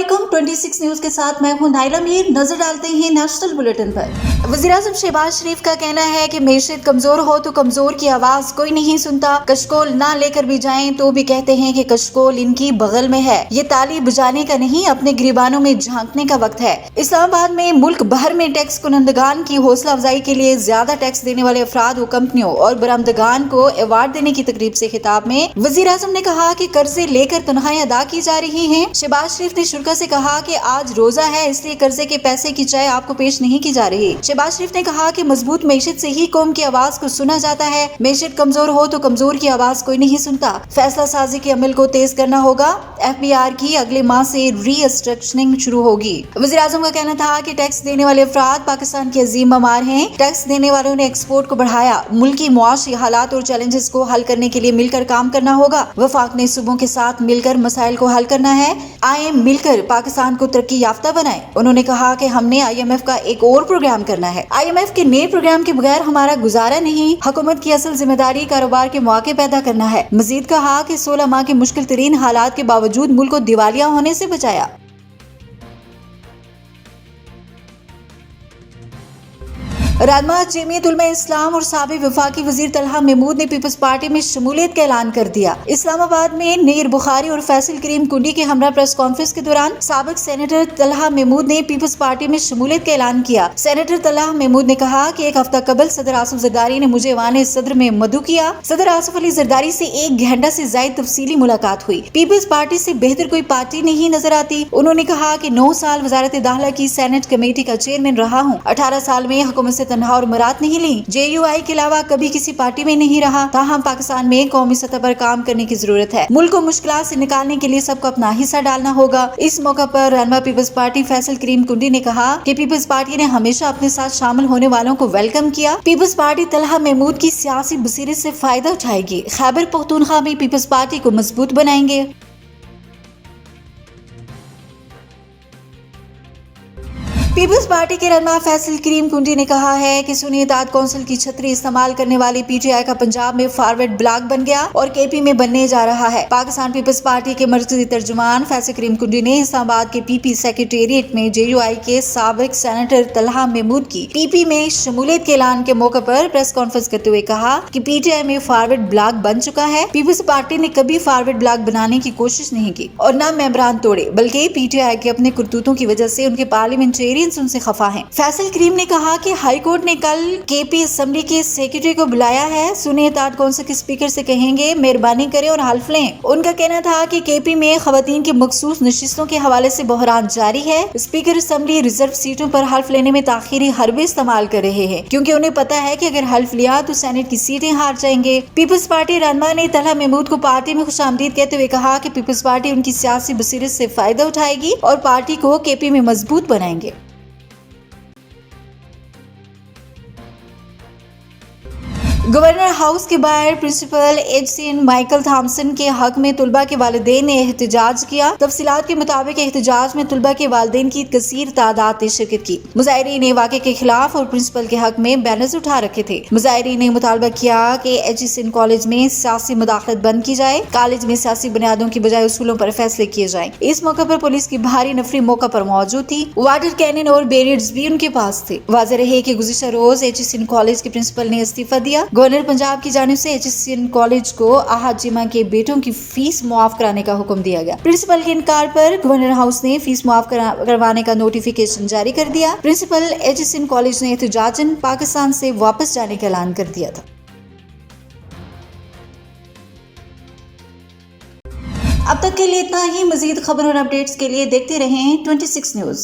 अस्सलामुअलैकुम 26 न्यूज के साथ मैं हूं नाइला मीर। नजर डालते हैं नेशनल बुलेटिन पर। वज़ीर-ए-आज़म शहबाज शरीफ का कहना है कि मैशत कमजोर हो तो कमजोर की आवाज कोई नहीं सुनता। कशकोल ना लेकर भी जाएं तो भी कहते हैं कि कशकोल इनकी बगल में है। ये ताली बुझाने का नहीं, अपने गिरबानों में झांकने का वक्त है। इस्लामाबाद में मुल्क भर में टैक्स कुनंदगान की हौसला अफजाई के लिए ज्यादा टैक्स देने वाले अफराद व कंपनियों और बरामदगान को अवार्ड देने की तकरीब से खिताब में वज़ीर-ए-आज़म ने कहा कि कर्जे लेकर तनख्वाहें अदा की जा रही हैं। शहबाज शरीफ ने शुरा से कहा कि आज रोजा है, इसलिए कर्जे के पैसे की चाय आपको पेश नहीं की जा रही। शहबाज शरीफ ने कहा कि मजबूत मैशत से ही कौम की आवाज को सुना जाता है। मैशत कमजोर हो तो कमजोर की आवाज कोई नहीं सुनता। फैसला साजी के अमल को तेज करना होगा। FBR की अगले माह से रीस्ट्रक्चरिंग शुरू होगी। वज़ीर-ए-आज़म का कहना था कि टैक्स देने वाले अफराद पाकिस्तान के अजीम ममार हैं। टैक्स देने वालों ने एक्सपोर्ट को बढ़ाया। मुल्की मुआशी हालात और चैलेंजेस को हल करने के लिए मिलकर काम करना होगा। वफाक ने सूबों के साथ मिलकर मसाइल को हल करना है। आए मिलकर पाकिस्तान को तरक्की याफ्ता बनाए। उन्होंने कहा कि हमने IMF का एक और प्रोग्राम करना है। IMF के नए प्रोग्राम के बगैर हमारा गुजारा नहीं। हुकूमत की असल जिम्मेदारी कारोबार के मौके पैदा करना है। मजीद कहा कि 16 माह के मुश्किल तरीन हालात के बावजूद मुल्क को दिवालिया होने से बचाया। रहनुमा जमीयत उलमा इस्लाम और साबिक वफाकी वजीर तलहा महमूद ने पीपल्स पार्टी में शमूलियत का ऐलान कर दिया। इस्लामाबाद में नीर बुखारी और फैसल करीम कुंडी के हमरा प्रेस कॉन्फ्रेंस के दौरान साबिक सेनेटर तलहा महमूद ने पीपल्स पार्टी में शमूलियत का ऐलान किया। सेनेटर तलहा महमूद ने कहा कि एक हफ्ता कबल सदर आसिफ जरदारी ने मुझे वाने सदर में मदू किया। सदर आसिफ अली जरदारी से 1 घंटा से ज्यादा तफसीली मुलाकात हुई। पीपल्स पार्टी से बेहतर कोई पार्टी नहीं नजर आती। उन्होंने कहा कि 9 साल वजारत दाखिला की सेनेट कमेटी का चेयरमैन रहा हूँ। 18 साल में हुकूमत से तनहा और मुराद नहीं ली। JUI के अलावा कभी किसी पार्टी में नहीं रहा। ताहम पाकिस्तान में कौमी सतह पर काम करने की जरूरत है। मुल्क को मुश्किलात से निकालने के लिए सबको अपना हिस्सा डालना होगा। इस मौका पर रहनुमा पीपल्स पार्टी फैसल करीम कुंडी ने कहा कि पीपल्स पार्टी ने हमेशा अपने साथ शामिल होने वालों को वेलकम किया। पीपल्स पार्टी तलहा महमूद की सियासी बसीरत से फायदा उठाएगी। खैबर पख्तूनख्वा में पीपल्स पार्टी को मजबूत बनाएंगे। पीपल्स पार्टी के रहनुमा फैसल करीम कुंडी ने कहा है कि सुन्नी इत्तेहाद कौंसिल की छतरी इस्तेमाल करने वाली PTI का पंजाब में फॉरवर्ड ब्लॉक बन गया और KP में बनने जा रहा है। पाकिस्तान पीपल्स पार्टी के मरकजी तर्जुमान फैसल करीम कुंडी ने इस्लामाबाद के PP सेक्रेटेरिएट में JUI के साबिक सेनेटर तलहा महमूद की PP में शमूलियत के ऐलान के मौके पर प्रेस कॉन्फ्रेंस करते हुए कहा कि PTI में फॉरवर्ड ब्लॉक बन चुका है। पीपल्स पार्टी ने कभी फॉरवर्ड ब्लॉक बनाने की कोशिश नहीं की और न मेंबरान तोड़े, बल्कि PTI के अपने करतूतों की वजह से उनके पार्लियामेंटेरियन उनसे खफा हैं। फैसल करीम ने कहा कि हाई कोर्ट ने कल KP असेंबली के सेक्रेटरी को बुलाया है। सुन्नी इत्तेहाद कौंसिल के स्पीकर से कहेंगे मेहरबानी करें और हल्फ लें। उनका कहना था कि KP में खवातीन की मखसूस नशिस्तों के हवाले से बहरान जारी है। स्पीकर असेंबली रिजर्व सीटों पर हल्फ लेने में ताखीरी हरबे इस्तेमाल कर रहे हैं, क्योंकि उन्हें पता है कि अगर हल्फ लिया तो सेनेट की सीटें हार जाएंगे। पीपल्स पार्टी रहनुमा ने तलहा महमूद को पार्टी में खुशामदीद कहते हुए कहा कि पीपल्स पार्टी उनकी सियासी बसीरत से फायदा उठाएगी और पार्टी को KP में मजबूत बनाएंगे। गवर्नर हाउस के बाहर प्रिंसिपल HCN माइकल थॉमसन के हक में तुलबा के वालिदैन ने एहतजाज किया। तफसीलात के मुताबिक एहतजाज में तुलबा के वालिदैन की कसीर तादाद ने शिरकत की। मुजाहिरीन ने वाक़े के खिलाफ और प्रिंसिपल के हक में बैनर्स उठा रखे थे। मुजाहिरीन ने मुतालबा किया कि HCN कॉलेज में सियासी मुदाखलत बंद की जाए। कॉलेज में सियासी बुनियादों की बजाय उसूलों पर फैसले किए जाएं। इस मौके पर पुलिस की भारी नफरी मौका पर मौजूद थी। वाटर कैनन और बैरियर्स भी उनके पास थे। वाज़ेह रहे कि गुज़िश्ता रोज HCN कॉलेज के प्रिंसिपल ने इस्तीफा दिया। गवर्नर पंजाब की जानिब से HCN कॉलेज को आहद जिमा के बेटों की फीस मुआफ कराने का हुक्म दिया गया। प्रिंसिपल के इनकार पर गवर्नर हाउस ने फीस मुआफ करवाने का नोटिफिकेशन जारी कर दिया। प्रिंसिपल HCN कॉलेज ने एहतजाजन पाकिस्तान से वापस जाने का ऐलान कर दिया था। अब तक के लिए इतना ही। मजीद खबर और अपडेट्स के लिए देखते रहें 26 न्यूज।